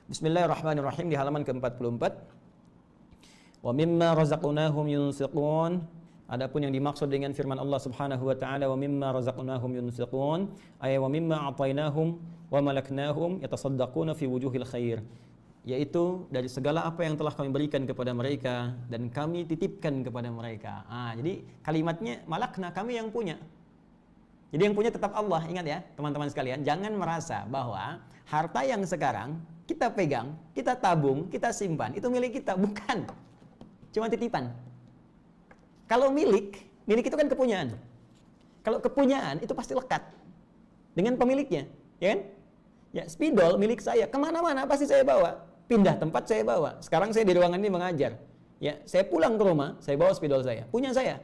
Bismillahirrahmanirrahim di halaman ke-44. Wa mimma razaqnahum yunfiqun. Adapun yang dimaksud dengan firman Allah Subhanahu wa taala wa mimma razaqnahum yunfiqun ay wa mimma atainahum wa malaknahum yatasaddaquna fi wujuhil khair, yaitu dari segala apa yang telah kami berikan kepada mereka dan kami titipkan kepada mereka. Jadi kalimatnya malakna, kami yang punya. Jadi yang punya tetap Allah. Ingat ya teman-teman sekalian, jangan merasa bahwa harta yang sekarang kita pegang, kita tabung, kita simpan, itu milik kita. Bukan, cuma titipan. Kalau milik itu kan kepunyaan. Kalau kepunyaan itu pasti lekat dengan pemiliknya, ya kan? Ya, spidol milik saya, kemana-mana pasti saya bawa. Pindah tempat saya bawa. Sekarang saya di ruangan ini mengajar. Ya, saya pulang ke rumah, saya bawa spidol saya, punya saya.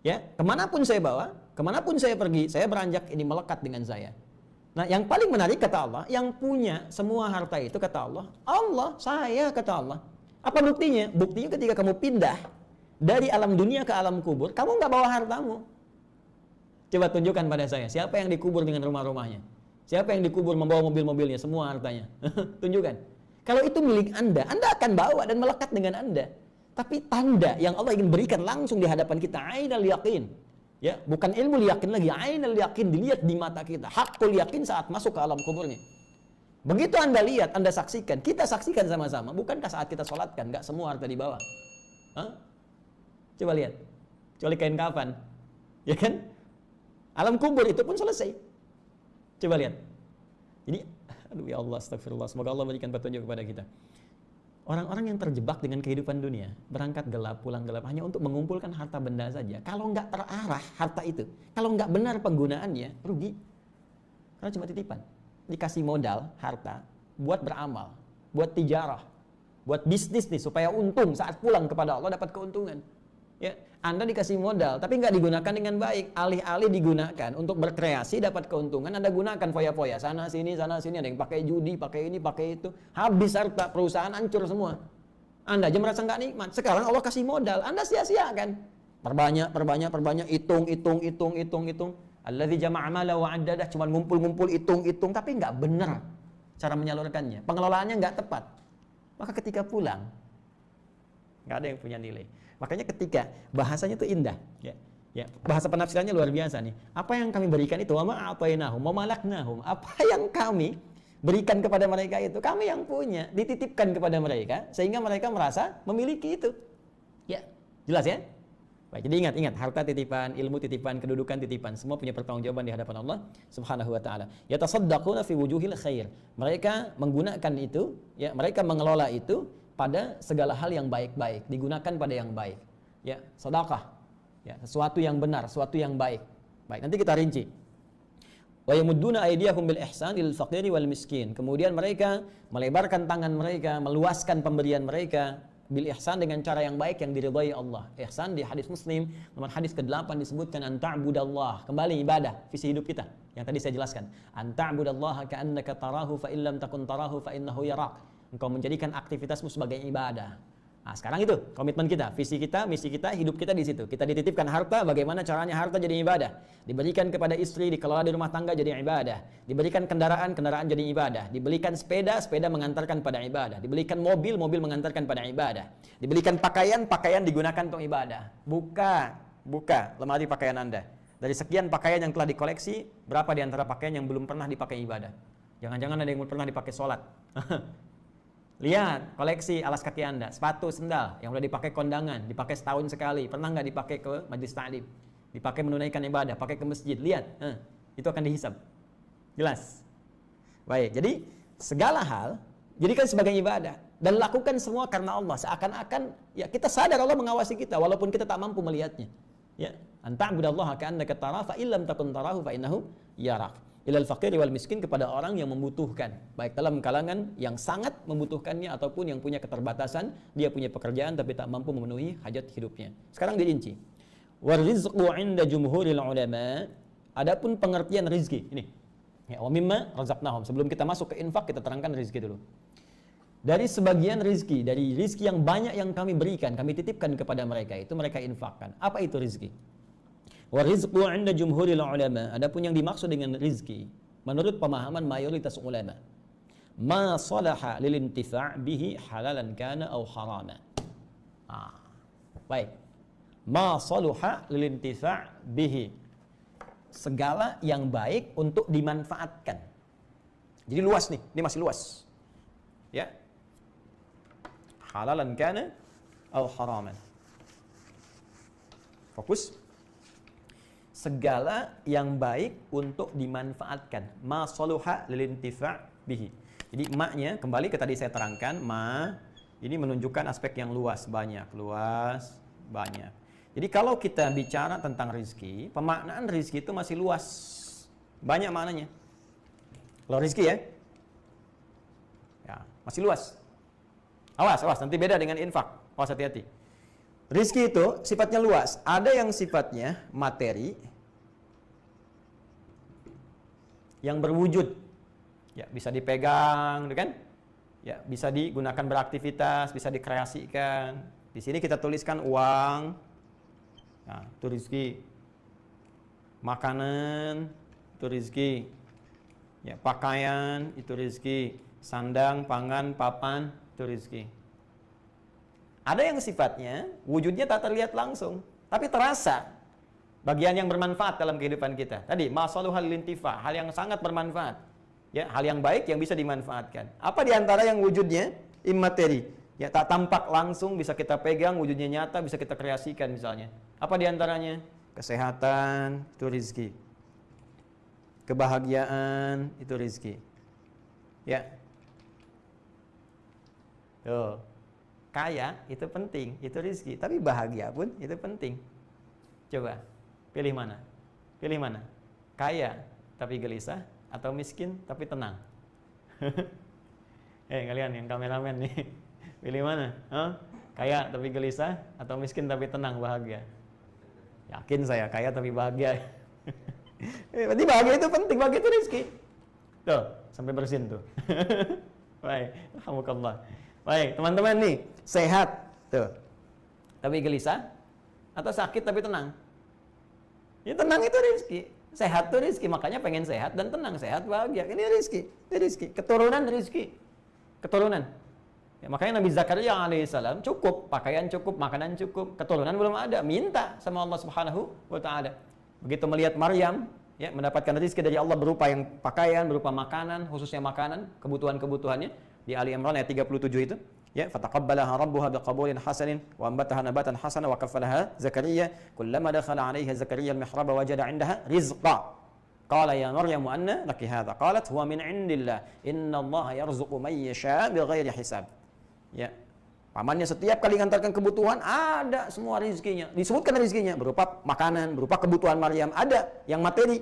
Ya, kemanapun saya bawa, kemanapun saya pergi, saya beranjak, ini melekat dengan saya. Nah, yang paling menarik kata Allah, yang punya semua harta itu kata Allah, Allah, saya kata Allah. Apa buktinya? Buktinya ketika kamu pindah dari alam dunia ke alam kubur, kamu nggak bawa hartamu. Coba tunjukkan pada saya, siapa yang dikubur dengan rumah-rumahnya? Siapa yang dikubur membawa mobil-mobilnya, semua hartanya? Tunjukkan. Kalau itu milik Anda akan bawa dan melekat dengan Anda. Tapi tanda yang Allah ingin berikan langsung di hadapan kita, ainal yaqin. Ya, bukan ilmu yakin lagi, ainal yakin, dilihat di mata kita. Hakul yakin saat masuk ke alam kuburnya. Begitu Anda lihat, Anda saksikan, kita saksikan sama-sama. Bukankah saat kita sholatkan, nggak semua harta dibawa? Coba lihat, kecuali kain kafan, ya kan? Alam kubur itu pun selesai. Coba lihat. Jadi, aduh ya Allah, astagfirullah. Semoga Allah berikan petunjuk kepada kita. Orang-orang yang terjebak dengan kehidupan dunia, berangkat gelap, pulang gelap, hanya untuk mengumpulkan harta benda saja. Kalau nggak terarah harta itu, kalau nggak benar penggunaannya, rugi. Karena cuma titipan. Dikasih modal, harta, buat beramal, buat tijarah, buat bisnis nih, supaya untung saat pulang kepada Allah dapat keuntungan. Ya, Anda dikasih modal, tapi nggak digunakan dengan baik. Alih-alih digunakan untuk berkreasi, dapat keuntungan, Anda gunakan foya-foya, sana sini, ada yang pakai judi, pakai ini, pakai itu. Habis harta, perusahaan hancur semua. Anda aja merasa nggak nikmat. Sekarang Allah kasih modal, Anda sia-siakan. Perbanyak, hitung. Alladzi jama'a mala wa 'addadah, cuma ngumpul-ngumpul, hitung, tapi nggak benar cara menyalurkannya. Pengelolaannya nggak tepat. Maka ketika pulang, nggak ada yang punya nilai. Makanya ketika bahasanya itu indah, ya, bahasa penafsirannya luar biasa nih. Apa yang kami berikan itu, wa ma'atainahum, wa malaknahum. Apa yang kami berikan kepada mereka itu, kami yang punya, dititipkan kepada mereka, sehingga mereka merasa memiliki itu. Ya, jelas ya? Baik, jadi ingat, harta titipan, ilmu titipan, kedudukan titipan, semua punya pertanggungjawaban di hadapan Allah Subhanahu wa taala. Yatasaddaquna fi wujuhil khair. Mereka menggunakan itu, ya, mereka mengelola itu pada segala hal yang baik-baik, digunakan pada yang baik. Ya, sedekah. Ya, sesuatu yang benar, sesuatu yang baik. Baik, nanti kita rinci. Wa yamudduna aydiyahum bil ihsan lil faqiri wal miskin. Kemudian mereka melebarkan tangan mereka, meluaskan pemberian mereka bil ihsan dengan cara yang baik yang diridhai Allah. Ihsan di hadis Muslim, nomor hadis ke-8 disebutkan an ta'budallah, kembali ibadah, visi hidup kita yang tadi saya jelaskan. An ta'budallaha ka'annaka tarahu fa illam takun tarahu fa innahu yarak. Engkau menjadikan aktivitasmu sebagai ibadah. Nah, sekarang itu komitmen kita, visi kita, misi kita, hidup kita di situ. Kita dititipkan harta, bagaimana caranya harta jadi ibadah? Diberikan kepada istri, dikelola di rumah tangga jadi ibadah. Diberikan kendaraan, kendaraan jadi ibadah. Diberikan sepeda, sepeda mengantarkan pada ibadah. Diberikan mobil, mobil mengantarkan pada ibadah. Diberikan pakaian, pakaian digunakan untuk ibadah. Buka lemari pakaian Anda. Dari sekian pakaian yang telah dikoleksi, berapa di antara pakaian yang belum pernah dipakai ibadah? Jangan-jangan ada yang belum pernah dipakai sholat. Lihat koleksi alas kaki Anda, sepatu, sendal yang sudah dipakai kondangan, dipakai setahun sekali, pernah nggak dipakai ke majlis ta'lim, dipakai menunaikan ibadah, pakai ke masjid, lihat, itu akan dihisab. Jelas? Baik, jadi segala hal jadikan sebagai ibadah dan lakukan semua karena Allah, seakan-akan ya kita sadar Allah mengawasi kita walaupun kita tak mampu melihatnya. Ya, anta'budallaha ka'annaka tarahu fa illam takun tarahu fa innahu yarak. Ilal faqiri wal miskin, kepada orang yang membutuhkan, baik dalam kalangan yang sangat membutuhkannya ataupun yang punya keterbatasan, dia punya pekerjaan tapi tak mampu memenuhi hajat hidupnya. Sekarang dirinci. Warizqu 'inda jumhuril ulama. Adapun pengertian rizki ini. Ya, wa mimma razaqnahum. Sebelum kita masuk ke infak, kita terangkan rizki dulu. Dari sebagian rizki, dari rizki yang banyak yang kami berikan, kami titipkan kepada mereka, itu mereka infakkan. Apa itu rizki? Wa rizqu 'inda jumhuril ulama. Adapun yang dimaksud dengan rizki menurut pemahaman mayoritas ulama, ma salaha lil intifa' bihi halalan kana aw harama. Baik. Ma salaha lil intifa' bihi. Segala yang baik untuk dimanfaatkan. Jadi luas nih, ini masih luas. Ya. Halalan kana aw haraman. Fokus. Segala yang baik untuk dimanfaatkan. Ma salaha lil intifa' bihi. Jadi maknya kembali ke tadi saya terangkan, ma ini menunjukkan aspek yang luas, banyak, banyak. Jadi kalau kita bicara tentang rizki, pemaknaan rizki itu masih luas, banyak maknanya. Kalau rizki ya, masih luas. Awas, nanti beda dengan infak. Awas, hati-hati. Rizki itu sifatnya luas. Ada yang sifatnya materi, yang berwujud. Ya, bisa dipegang, kan? Ya, bisa digunakan beraktivitas, bisa dikreasikan. Di sini kita tuliskan uang, nah, itu rizki. Makanan, itu rizki. Ya, pakaian, itu rizki. Sandang, pangan, papan, itu rizki. Ada yang sifatnya wujudnya tak terlihat langsung, tapi terasa. Bagian yang bermanfaat dalam kehidupan kita. Tadi, masaluhal lintifa, hal yang sangat bermanfaat. Ya, hal yang baik yang bisa dimanfaatkan. Apa diantara yang wujudnya immateri? Ya, tak tampak langsung, bisa kita pegang, wujudnya nyata, bisa kita kreasikan misalnya. Apa diantaranya? Kesehatan, itu rizki. Kebahagiaan, itu rizki. Ya. Tuh. Kaya, itu penting, itu rizki. Tapi bahagia pun, itu penting. Coba, pilih mana? Pilih mana? Kaya, tapi gelisah, atau miskin tapi tenang? Kalian yang kameramen nih, pilih mana? Kaya tapi gelisah atau miskin tapi tenang, bahagia? Yakin saya kaya tapi bahagia. Berarti bahagia itu penting, bahagia itu rezeki. Tuh, sampai bersin tuh. Baik, alhamdulillah. Baik, teman-teman nih, sehat tuh, tapi gelisah atau sakit tapi tenang? Ya tenang itu rezeki. Sehat itu rizki, makanya pengen sehat dan tenang, sehat, bahagia. Ini rizki, keturunan rizki, keturunan. Ya, makanya Nabi Zakaria alaihissalam cukup, pakaian cukup, makanan cukup, keturunan belum ada, minta sama Allah Subhanahu wa Ta'ala. Begitu melihat Maryam, ya, mendapatkan rizki dari Allah berupa yang pakaian, berupa makanan, khususnya makanan, kebutuhan-kebutuhannya di Ali Imran ayat 37 itu. Ya, fataqabbalaha rabbuha biqabulin hasanin wa ambataha nabatan hasana wa kaffalaha Zakaria kullama dakhala 'alaiha Zakaria al-mihrab wajada 'indaha rizqa qala ya Maryam anna laki hadha qalat huwa min 'indillah innallaha yarzuqu man yasha' bighairi hisab. Ya, pamannya setiap kali mengantarkan kebutuhan ada semua rezekinya, disebutkan rezekinya berupa makanan, berupa kebutuhan Maryam, ada yang materi.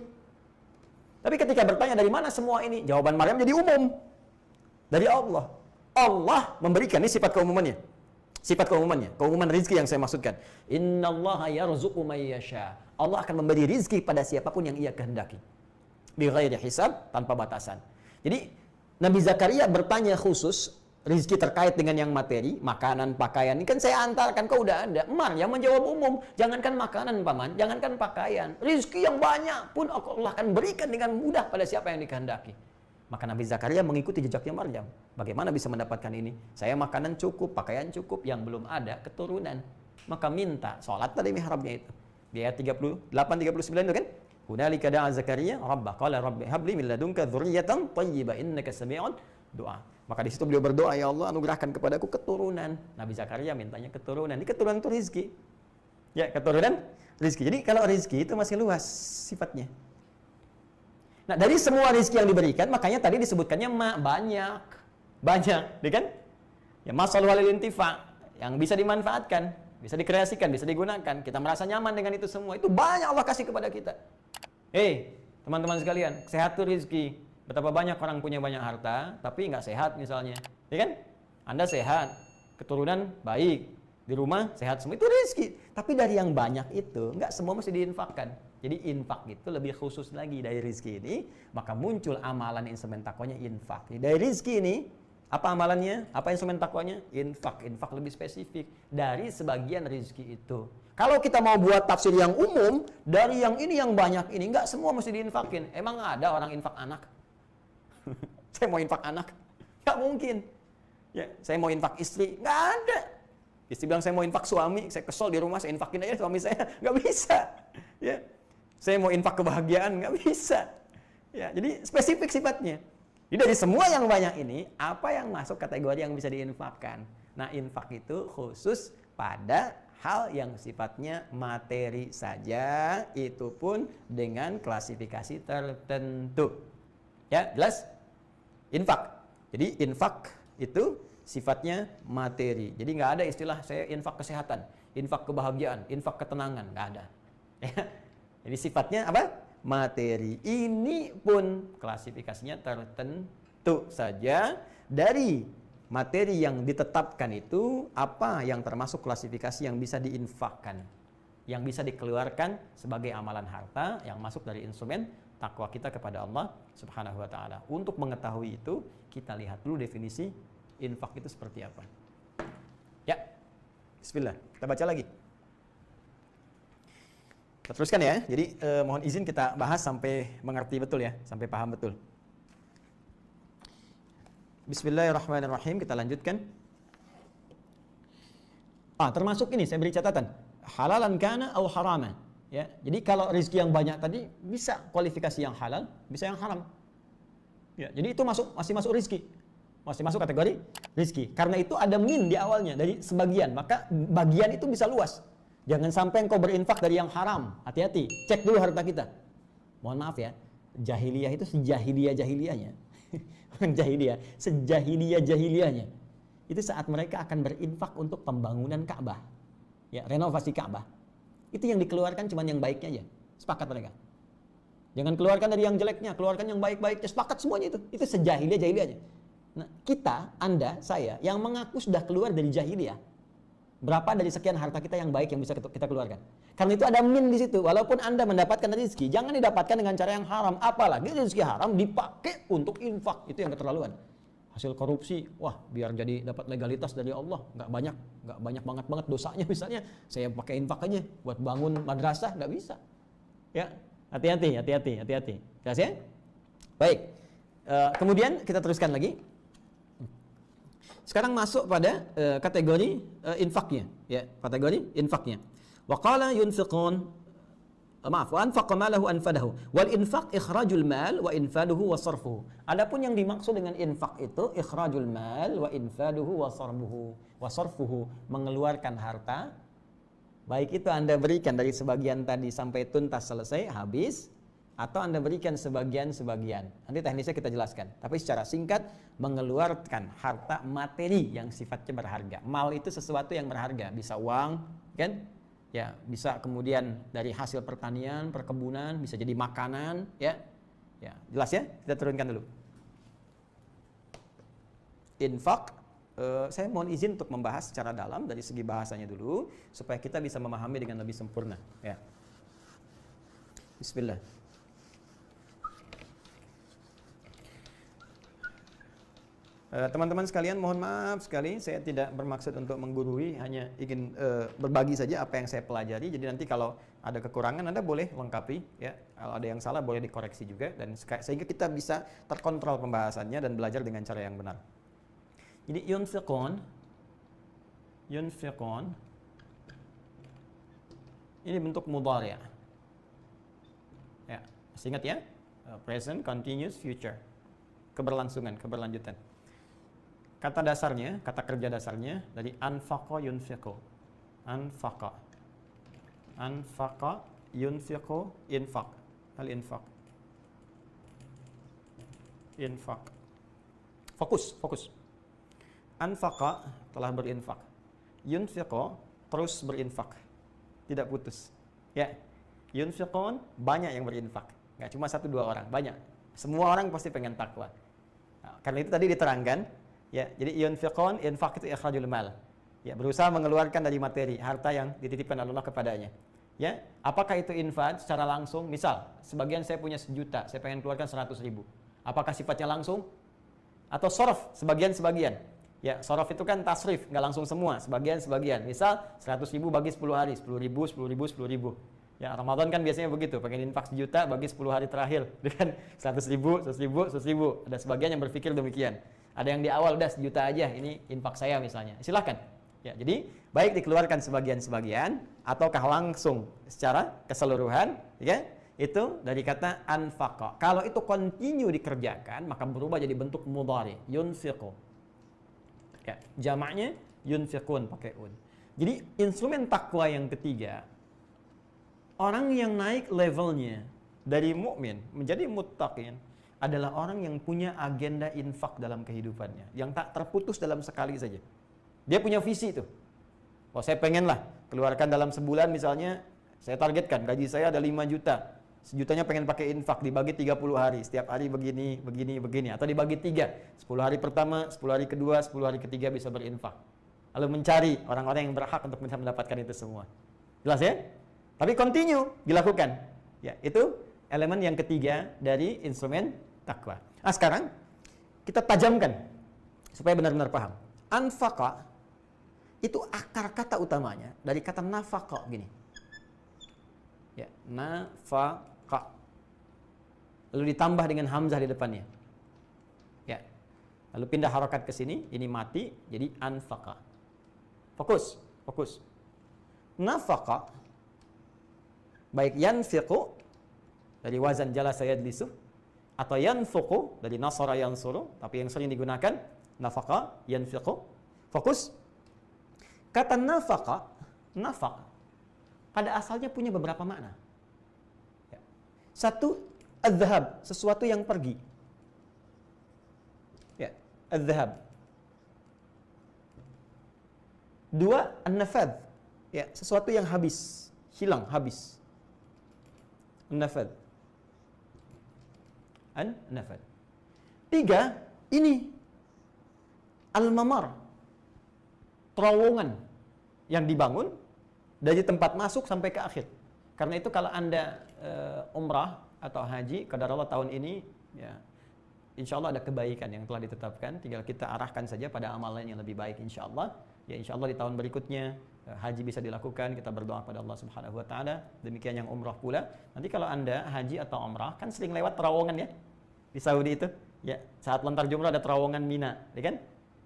Tapi ketika bertanya dari mana semua ini, jawaban Maryam jadi umum, dari Allah. Allah memberikan, ini sifat keumumannya. Sifat keumumannya, keumuman rizki yang saya maksudkan. Innallaha yarzuqu may yasha. Allah akan memberi rizki pada siapapun yang ia kehendaki. Bi ghairi hisab, tanpa batasan. Jadi Nabi Zakaria bertanya khusus rizki terkait dengan yang materi, makanan, pakaian. Ini kan saya antarkan, kau udah ada. Maryam menjawab umum, jangankan makanan paman, jangankan pakaian, rizki yang banyak pun Allah akan berikan dengan mudah pada siapa yang dikehendaki. Maka Nabi Zakaria mengikuti jejaknya Maryam. Bagaimana bisa mendapatkan ini? Saya makanan cukup, pakaian cukup, yang belum ada keturunan. Maka minta sholat tadi mihrabnya itu. Di ayat 38-39 itu kan? Hunalika da'a Zakaria rabbah qala rabbi habli min ladunka dzurriyyatan thayyibah innaka sami'ud du'a. Maka di situ beliau berdoa, ya Allah anugerahkan kepadaku keturunan. Nabi Zakaria mintanya keturunan. Ini keturunan itu rizki. Ya, keturunan rizki. Jadi kalau rizki itu masih luas sifatnya. Nah, dari semua rizki yang diberikan, makanya tadi disebutkannya banyak, ya kan? Ya, masalah walil intifa, yang bisa dimanfaatkan, bisa dikreasikan, bisa digunakan. Kita merasa nyaman dengan itu semua. Itu banyak Allah kasih kepada kita. Teman-teman sekalian, sehat itu rizki. Betapa banyak orang punya banyak harta, tapi nggak sehat misalnya, ya kan? Anda sehat, keturunan baik, di rumah sehat semua, itu rizki. Tapi dari yang banyak itu, nggak semua mesti diinfakkan. Jadi infak itu lebih khusus lagi dari rizki ini, maka muncul amalan instrumen takwanya infak. Dari rizki ini, apa amalannya? Apa instrumen takwanya? Infak. Infak lebih spesifik dari sebagian rizki itu. Kalau kita mau buat tafsir yang umum, dari yang ini yang banyak ini, nggak semua mesti diinfakin. Emang ada orang infak anak? Saya mau infak anak. Nggak mungkin. Ya, saya mau infak istri, nggak ada. Istri bilang saya mau infak suami, saya kesel di rumah, saya infakin aja suami saya, nggak bisa. Ya, saya mau infak kebahagiaan, nggak bisa. Ya, jadi spesifik sifatnya. Jadi dari semua yang banyak ini, apa yang masuk kategori yang bisa diinfakkan? Nah, infak itu khusus pada hal yang sifatnya materi saja, itu pun dengan klasifikasi tertentu. Ya, jelas? Infak. Jadi infak itu sifatnya materi. Jadi nggak ada istilah saya infak kesehatan, infak kebahagiaan, infak ketenangan, nggak ada. Ya. Jadi sifatnya apa? Materi. Ini pun klasifikasinya tertentu saja. Dari materi yang ditetapkan itu, apa yang termasuk klasifikasi yang bisa diinfakkan, yang bisa dikeluarkan sebagai amalan harta yang masuk dari instrumen takwa kita kepada Allah Subhanahu wa taala. Untuk mengetahui itu, kita lihat dulu definisi infak itu seperti apa. Ya. Bismillah. Kita baca lagi. Kita teruskan ya. Jadi mohon izin kita bahas sampai mengerti betul ya, sampai paham betul. Bismillahirrahmanirrahim. Kita lanjutkan. Termasuk ini saya beri catatan. Halalan kana atau haraman. Ya. Jadi kalau rezeki yang banyak tadi bisa kualifikasi yang halal, bisa yang haram. Ya, jadi itu masih masuk rezeki. Masih masuk kategori rezeki. Karena itu ada min di awalnya dari sebagian, maka bagian itu bisa luas. Jangan sampai engkau berinfak dari yang haram. Hati-hati, cek dulu harta kita. Mohon maaf ya, jahiliyah itu sejahiliyah-jahiliyahnya. Bukan jahiliyah, sejahiliyah-jahiliyahnya. Itu saat mereka akan berinfak untuk pembangunan Ka'bah. Ya, renovasi Ka'bah. Itu yang dikeluarkan cuma yang baiknya aja. Sepakat mereka. Jangan keluarkan dari yang jeleknya, keluarkan yang baik-baiknya. Sepakat semuanya itu. Itu sejahiliyah-jahiliyahnya. Nah, kita, Anda, saya yang mengaku sudah keluar dari jahiliyah. Berapa dari sekian harta kita yang baik yang bisa kita keluarkan? Karena itu ada min di situ. Walaupun Anda mendapatkan rezeki, jangan didapatkan dengan cara yang haram. Apalagi rezeki haram dipakai untuk infak. Itu yang keterlaluan. Hasil korupsi, wah biar jadi dapat legalitas dari Allah. Nggak banyak banget dosanya misalnya. Saya pakai infak aja buat bangun madrasah, nggak bisa. Ya, hati-hati. Jelas ya? Baik. Kemudian kita teruskan lagi. Sekarang masuk pada kategori infaknya, ya, kategori infaknya. Wa qala yunfiqun wa anfaqa malahu anfadahu. Wal infaq ikhrajul mal wa infaduhu wa sarfuhu. Adapun yang dimaksud dengan infak itu ikhrajul mal wa infaduhu wa sarfuhu, mengeluarkan harta, baik itu Anda berikan dari sebagian tadi sampai tuntas selesai habis, atau Anda berikan sebagian-sebagian. Nanti teknisnya kita jelaskan. Tapi secara singkat, mengeluarkan harta materi yang sifatnya berharga. Mal itu sesuatu yang berharga. Bisa uang, kan? Ya, bisa kemudian dari hasil pertanian, perkebunan, bisa jadi makanan, ya. Ya, jelas ya? Kita turunkan dulu. Infak, saya mohon izin untuk membahas secara dalam dari segi bahasanya dulu, supaya kita bisa memahami dengan lebih sempurna. Ya. Bismillah. Teman-teman sekalian, mohon maaf sekali, saya tidak bermaksud untuk menggurui, hanya ingin berbagi saja apa yang saya pelajari. Jadi nanti kalau ada kekurangan Anda boleh lengkapi, ya. Kalau ada yang salah boleh dikoreksi juga, dan sehingga kita bisa terkontrol pembahasannya dan belajar dengan cara yang benar. Jadi yunfiqun ini bentuk mudhari'. Ya, masih ingat ya? Present, continuous, future. Keberlangsungan, keberlanjutan. Kata dasarnya, kata kerja dasarnya dari anfaqa yunfiqu. Anfaqa yunfiqu, infaq. Al-infaq. Infaq. Fokus. Anfaqa telah berinfak. Yunfiqu terus berinfak. Tidak putus. Ya. Yunfiqun banyak yang berinfak. Enggak cuma 1-2 orang, banyak. Semua orang pasti pengen takwa. Nah, karena itu tadi diterangkan, ya, jadi yunfiqun, infak itu ikhrajul mal. Ya, berusaha mengeluarkan dari materi, harta yang dititipkan Allah kepadanya. Ya, apakah itu infak secara langsung? Misal, sebagian saya punya 1 juta, saya pengen keluarkan 100.000. Apakah sifatnya langsung? Atau sorof, sebagian-sebagian. Ya, sorof itu kan tasrif, nggak langsung semua, sebagian-sebagian. Misal, 100.000 bagi 10 hari, 10.000, 10.000, 10.000. Ya, Ramadan kan biasanya begitu, pengen infak 1 juta bagi 10 hari terakhir dengan 100.000, 100.000, 100.000. Ada sebagian yang berpikir demikian. Ada yang di awal udah 1 juta aja, ini infak saya misalnya. Silahkan. Ya, jadi baik dikeluarkan sebagian-sebagian ataukah langsung secara keseluruhan, ya. Itu dari kata anfaqa. Kalau itu continue dikerjakan, maka berubah jadi bentuk mudhari, yunfiqu. Ya, jamaknya yunfiqun pakai un. Jadi instrumen takwa yang ketiga, orang yang naik levelnya dari mukmin menjadi muttaqin adalah orang yang punya agenda infak dalam kehidupannya, yang tak terputus dalam sekali saja. Dia punya visi itu. Oh, saya pengen lah keluarkan dalam sebulan misalnya, saya targetkan gaji saya ada 5 juta. 1 jutanya pengen pakai infak, dibagi 30 hari. Setiap hari begini, begini, begini. Atau dibagi 3. 10 hari pertama, 10 hari kedua, 10 hari ketiga bisa berinfak. Lalu mencari orang-orang yang berhak untuk bisa mendapatkan itu semua. Jelas ya? Tapi continue dilakukan. Ya, itu elemen yang ketiga dari instrumen takwa. Nah, sekarang kita tajamkan supaya benar-benar paham. Anfaqa itu akar kata utamanya dari kata nafaqa gini. Ya, nafaqa. Lalu ditambah dengan hamzah di depannya. Ya. Lalu pindah harokat ke sini, ini mati jadi anfaqa. Fokus, fokus. Nafaqa baik yanfiqu dari wazan jalasa yajlisu atau yanfuqu dari nasara yansuru, tapi yang sering digunakan nafaqa, yanfiqu. Fokus. Kata nafaqa, nafaq pada asalnya punya beberapa makna. Ya. Satu, adz-dzahab, sesuatu yang pergi. Ya, adz-dzahab. Dua, an-nafadz. Ya, sesuatu yang habis, hilang, habis. An-nafadz. An-nafadz. Tiga, ini al-mamar. Terowongan yang dibangun dari tempat masuk sampai ke akhir. Karena itu kalau Anda umrah atau haji, qadarullah tahun ini, ya, insya Allah ada kebaikan yang telah ditetapkan. Tinggal kita arahkan saja pada amalan yang lebih baik, insya Allah. Ya, insya Allah di tahun berikutnya haji bisa dilakukan. Kita berdoa kepada Allah Subhanahu Wa Taala. Demikian yang umrah pula. Nanti kalau Anda haji atau umrah, kan sering lewat terowongan ya di Saudi itu. Ya, saat lontar jumrah ada terowongan Mina, ya kan?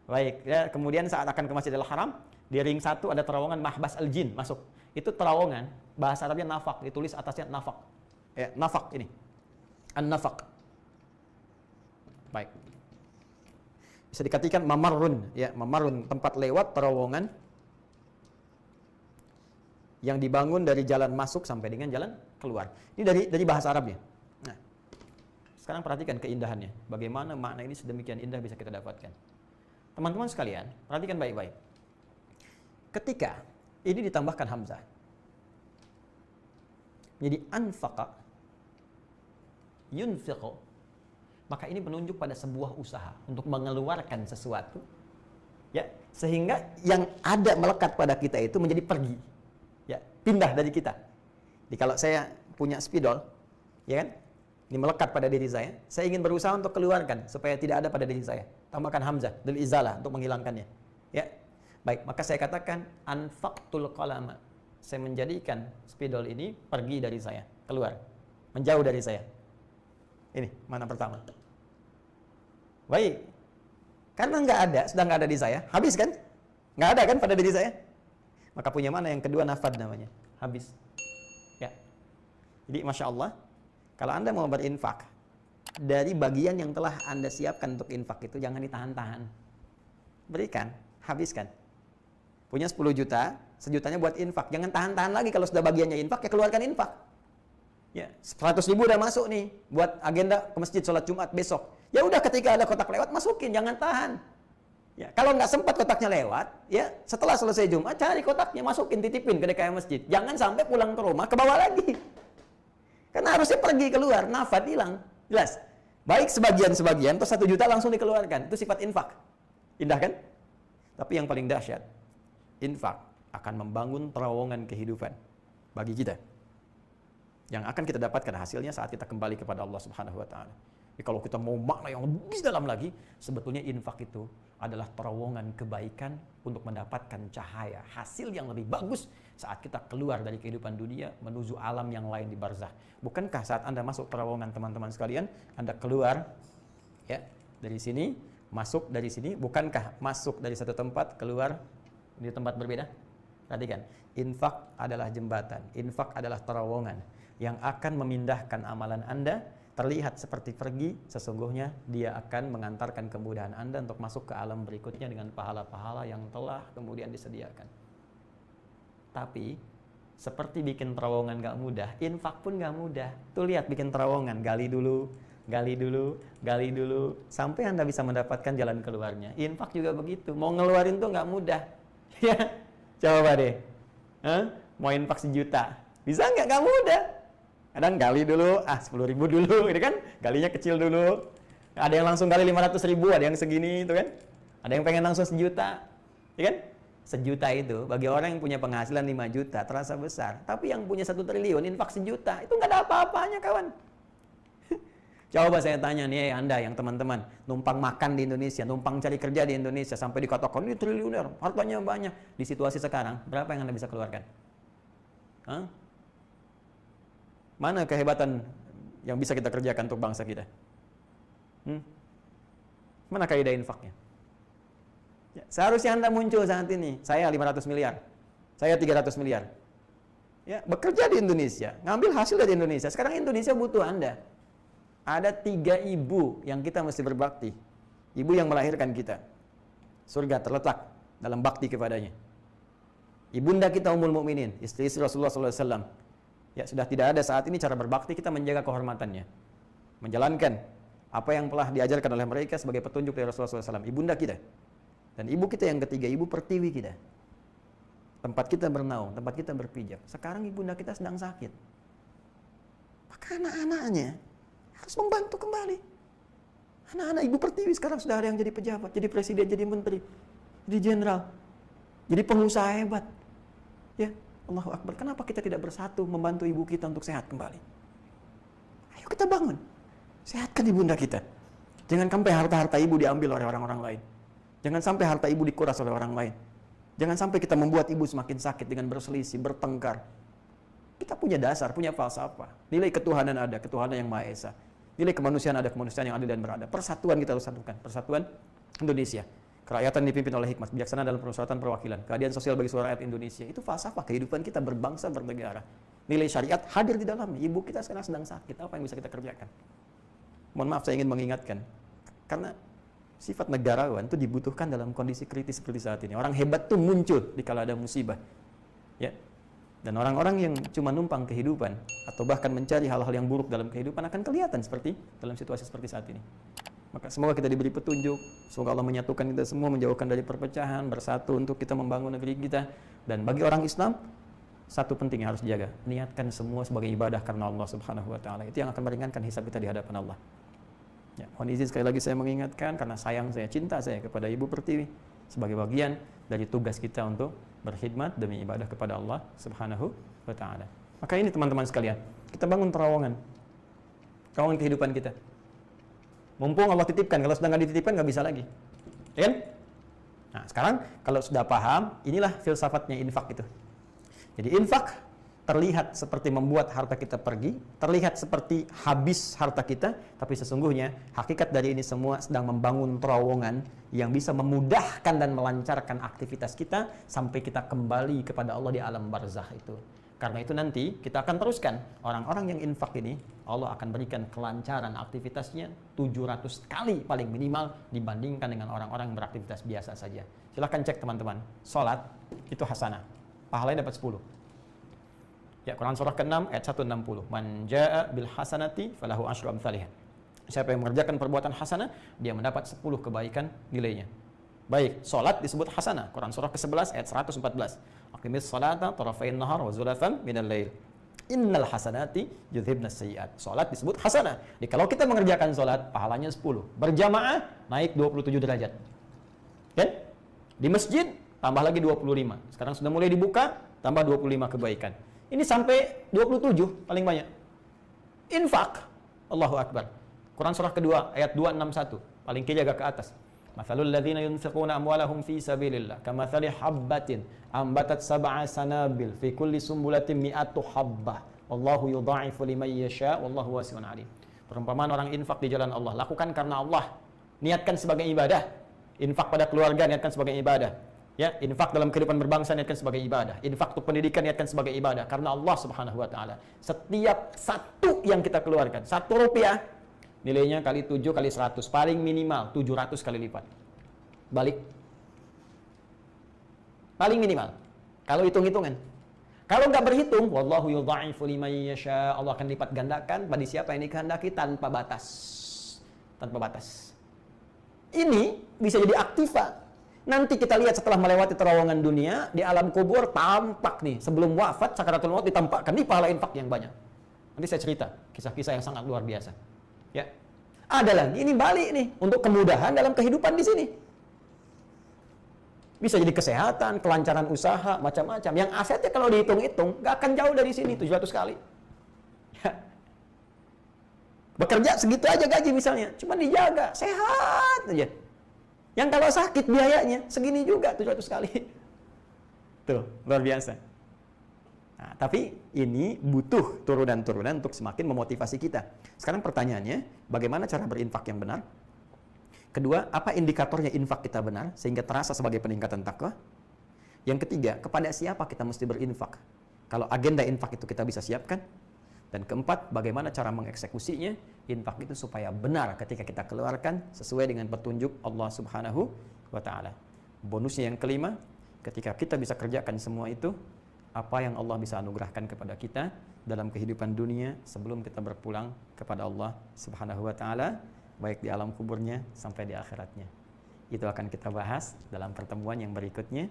Baik. Ya, kemudian saat akan ke Masjidil Haram, di ring 1 ada terowongan Mahbas Al-Jin masuk. Itu terowongan, bahasa Arabnya nafaq, ditulis atasnya nafaq. Ya, nafaq ini. An-nafaq. Baik. Bisa dikatakan mamarrun, ya, mamarrun, tempat lewat terowongan yang dibangun dari jalan masuk sampai dengan jalan keluar. Ini dari bahasa Arabnya. Nah, sekarang perhatikan keindahannya. Bagaimana makna ini sedemikian indah bisa kita dapatkan. Teman-teman sekalian, perhatikan baik-baik. Ketika ini ditambahkan hamzah, jadi anfaqa, yunfiqu, maka ini menunjuk pada sebuah usaha untuk mengeluarkan sesuatu, ya, sehingga yang ada melekat pada kita itu menjadi pergi, ya, pindah dari kita. Jadi kalau saya punya spidol, ya kan, ini melekat pada diri saya ingin berusaha untuk keluarkan supaya tidak ada pada diri saya. Tambahkan hamzah lil izalah untuk menghilangkannya. Ya. Baik, maka saya katakan anfaqtul qalama. Saya menjadikan spidol ini pergi dari saya, keluar, menjauh dari saya. Ini mana pertama. Baik. Karena nggak ada, sudah nggak ada di saya, habis kan? Nggak ada kan pada diri saya? Maka punya mana yang kedua, nafad namanya, habis. Ya. Jadi Masya Allah, kalau Anda mau berinfak, dari bagian yang telah Anda siapkan untuk infak itu jangan ditahan-tahan. Berikan, habiskan. Punya 10 juta, 1 jutanya buat infak. Jangan tahan-tahan lagi, kalau sudah bagiannya infak, ya keluarkan infak. Ya, 100 ribu udah masuk nih buat agenda ke masjid sholat Jumat besok. Ya udah, ketika ada kotak lewat masukin, jangan tahan. Ya, kalau nggak sempat kotaknya lewat, ya setelah selesai Jumat cari kotaknya, masukin, titipin ke DKM masjid. Jangan sampai pulang ke rumah kebawa lagi. Karena harusnya pergi keluar, nafad hilang. Jelas? Baik sebagian-sebagian, terus 1 juta langsung dikeluarkan. Itu sifat infak. Indah kan? Tapi yang paling dahsyat, infak akan membangun terowongan kehidupan bagi kita. Yang akan kita dapatkan hasilnya saat kita kembali kepada Allah Subhanahu Wa Taala. Jadi kalau kita mau makna yang lebih dalam lagi, sebetulnya infak itu adalah terowongan kebaikan untuk mendapatkan cahaya, hasil yang lebih bagus saat kita keluar dari kehidupan dunia menuju alam yang lain di barzakh. Bukankah saat Anda masuk terowongan, teman-teman sekalian, Anda keluar ya dari sini masuk dari sini, bukankah masuk dari satu tempat keluar di tempat berbeda? Perhatikan, infak adalah jembatan, infak adalah terowongan yang akan memindahkan amalan Anda. Terlihat seperti pergi, sesungguhnya dia akan mengantarkan kemudahan Anda untuk masuk ke alam berikutnya dengan pahala-pahala yang telah kemudian disediakan. Tapi seperti bikin terowongan gak mudah, infak pun gak mudah. Tuh lihat, bikin terowongan, gali dulu, gali dulu, gali dulu, sampai Anda bisa mendapatkan jalan keluarnya. Infak juga begitu, mau ngeluarin tuh gak mudah. Ya, coba deh, mau infak 1 juta, bisa nggak? Gak mudah. Kadang gali dulu, 10.000 dulu, ini kan, galinya kecil dulu. Ada yang langsung gali 500.000, ada yang segini, itu kan. Ada yang pengen langsung 1 juta, ya kan? 1 juta itu, bagi orang yang punya penghasilan 5 juta, terasa besar. Tapi yang punya 1 triliun, infak 1 juta, itu nggak ada apa-apanya, kawan. Coba saya tanya nih, Anda yang teman-teman, numpang makan di Indonesia, numpang cari kerja di Indonesia, sampai dikatakan, ini triliuner, hartanya banyak. Di situasi sekarang, berapa yang Anda bisa keluarkan? Hah? Mana kehebatan yang bisa kita kerjakan untuk bangsa kita? Mana kaidah infaknya? Ya, seharusnya Anda muncul saat ini. Saya 500 miliar. Saya 300 miliar. Ya, bekerja di Indonesia, ngambil hasil dari Indonesia. Sekarang Indonesia butuh Anda. Ada 3 ibu yang kita mesti berbakti. Ibu yang melahirkan kita. Surga terletak dalam bakti kepadanya. Ibunda kita Ummul Mukminin, istri Rasulullah SAW. Ya, sudah tidak ada saat ini cara berbakti kita menjaga kehormatannya. Menjalankan apa yang telah diajarkan oleh mereka sebagai petunjuk dari Rasulullah SAW. Ibunda kita. Dan ibu kita yang ketiga, ibu pertiwi kita. Tempat kita bernaung, tempat kita berpijak. Sekarang ibunda kita sedang sakit. Maka anak-anaknya harus membantu kembali. Anak-anak ibu pertiwi sekarang sudah ada yang jadi pejabat, jadi presiden, jadi menteri, jadi jenderal, jadi pengusaha hebat. Ya, Allahu Akbar. Kenapa kita tidak bersatu membantu ibu kita untuk sehat kembali? Ayo kita bangun. Sehatkan ibunda kita. Jangan sampai harta-harta ibu diambil oleh orang-orang lain. Jangan sampai harta ibu dikuras oleh orang lain. Jangan sampai kita membuat ibu semakin sakit dengan berselisih, bertengkar. Kita punya dasar, punya falsafah. Nilai ketuhanan ada, ketuhanan yang Maha Esa. Nilai kemanusiaan ada, kemanusiaan yang adil dan beradab. Persatuan kita harus satukan. Persatuan Indonesia. Kerakyatan dipimpin oleh hikmat, bijaksana dalam permusyawaratan perwakilan, keadilan sosial bagi seluruh rakyat Indonesia. Itu falsafah kehidupan kita berbangsa bernegara. Nilai syariat hadir di dalamnya. Ibu kita sekarang sedang sakit, apa yang bisa kita kerjakan? Mohon maaf, saya ingin mengingatkan, karena sifat negarawan itu dibutuhkan dalam kondisi kritis seperti saat ini. Orang hebat itu muncul di kala ada musibah. Ya. Dan orang-orang yang cuma numpang kehidupan atau bahkan mencari hal-hal yang buruk dalam kehidupan akan kelihatan seperti dalam situasi seperti saat ini. Maka semoga kita diberi petunjuk, semoga Allah menyatukan kita semua, menjauhkan dari perpecahan, bersatu untuk kita membangun negeri kita. Dan bagi orang Islam, satu penting yang harus dijaga, niatkan semua sebagai ibadah karena Allah Subhanahu wa taala. Itu yang akan meringankan hisab kita di hadapan Allah. Ya, mohon izin sekali lagi saya mengingatkan karena sayang saya, cinta saya kepada Ibu Pertiwi sebagai bagian dari tugas kita untuk berkhidmat demi ibadah kepada Allah Subhanahu wa taala. Maka ini teman-teman sekalian, kita bangun terowongan kehidupan kita. Mumpung Allah titipkan, kalau sudah nggak dititipkan nggak bisa lagi, ya kan? Nah sekarang kalau sudah paham, inilah filsafatnya infak itu. Jadi infak terlihat seperti membuat harta kita pergi, terlihat seperti habis harta kita, tapi sesungguhnya hakikat dari ini semua sedang membangun terowongan yang bisa memudahkan dan melancarkan aktivitas kita sampai kita kembali kepada Allah di alam barzakh itu. Karena itu nanti kita akan teruskan orang-orang yang infak ini, Allah akan berikan kelancaran aktivitasnya 700 kali paling minimal dibandingkan dengan orang-orang yang beraktivitas biasa saja. Silahkan cek teman-teman, sholat itu hasanah, pahalanya dapat 10. Ya, Quran surah ke-6 ayat 160. Man jaa bil hasanati falahu asyru amsalihha. Siapa yang mengerjakan perbuatan hasanah, dia mendapat 10 kebaikan nilainya. Baik, salat disebut hasanah. Quran surah ke-11 ayat 114. Aqimis salata tarafain nahar wa zulafan minal lail. Innal hasanati yudhibnas sayyi'at. Salat disebut hasanah. Jadi kalau kita mengerjakan salat, pahalanya 10. Berjamaah naik 27 derajat. Kan? Di masjid tambah lagi 25. Sekarang sudah mulai dibuka, tambah 25 kebaikan. Ini sampai 27 paling banyak. Infak, Allahu Akbar. Quran surah kedua ayat 261, paling kiri agak ke atas. Mathalul ladzina yunfiquna amwalahum fi sabilillah kamathali habbatin ambatat sab'a sanabil fi kulli sumbulatin mi'atu habbah. Wallahu yudha'ifu liman yasha' wallahu wasi'un 'alim. Perumpamaan orang infak di jalan Allah, lakukan karena Allah. niatkan sebagai ibadah. Infak pada keluarga niatkan sebagai ibadah. Ya, infak dalam kehidupan berbangsa niatkan sebagai ibadah. Infak untuk pendidikan niatkan sebagai ibadah. Karena Allah Subhanahu wa taala, setiap satu yang kita keluarkan, 1 rupiah nilainya kali 7 kali 100, paling minimal 700 kali lipat. Balik. Paling minimal. Kalau hitung-hitungan. Kalau nggak berhitung, wallahu yudha'ifu liman yasha, Allah akan lipat gandakan pada siapa yang dikehendaki tanpa batas. Tanpa batas. Ini bisa jadi aktiva. Nanti kita lihat setelah melewati terowongan dunia, di alam kubur tampak nih, sebelum wafat, sakaratul maut ditampakkan nih pahala infak yang banyak. Nanti saya cerita kisah-kisah yang sangat luar biasa. Ya. Ada lagi, ini balik nih, untuk kemudahan dalam kehidupan di sini. Bisa jadi kesehatan, kelancaran usaha, macam-macam. Yang asetnya kalau dihitung-hitung, nggak akan jauh dari sini, 700 kali. Ya. Bekerja segitu aja gaji misalnya, cuma dijaga, sehat aja. Yang kalau sakit biayanya, segini juga, 700 kali. Tuh, luar biasa. Nah, tapi ini butuh turunan-turunan untuk semakin memotivasi kita. Sekarang pertanyaannya, bagaimana cara berinfak yang benar? Kedua, apa indikatornya infak kita benar sehingga terasa sebagai peningkatan takwa? Yang ketiga, kepada siapa kita mesti berinfak? Kalau agenda infak itu kita bisa siapkan. Dan keempat, bagaimana cara mengeksekusinya infak itu supaya benar ketika kita keluarkan sesuai dengan petunjuk Allah Subhanahu wa taala. Bonusnya yang kelima, ketika kita bisa kerjakan semua itu, apa yang Allah bisa anugerahkan kepada kita dalam kehidupan dunia sebelum kita berpulang kepada Allah Subhanahu wa taala, baik di alam kuburnya sampai di akhiratnya. Itu akan kita bahas dalam pertemuan yang berikutnya.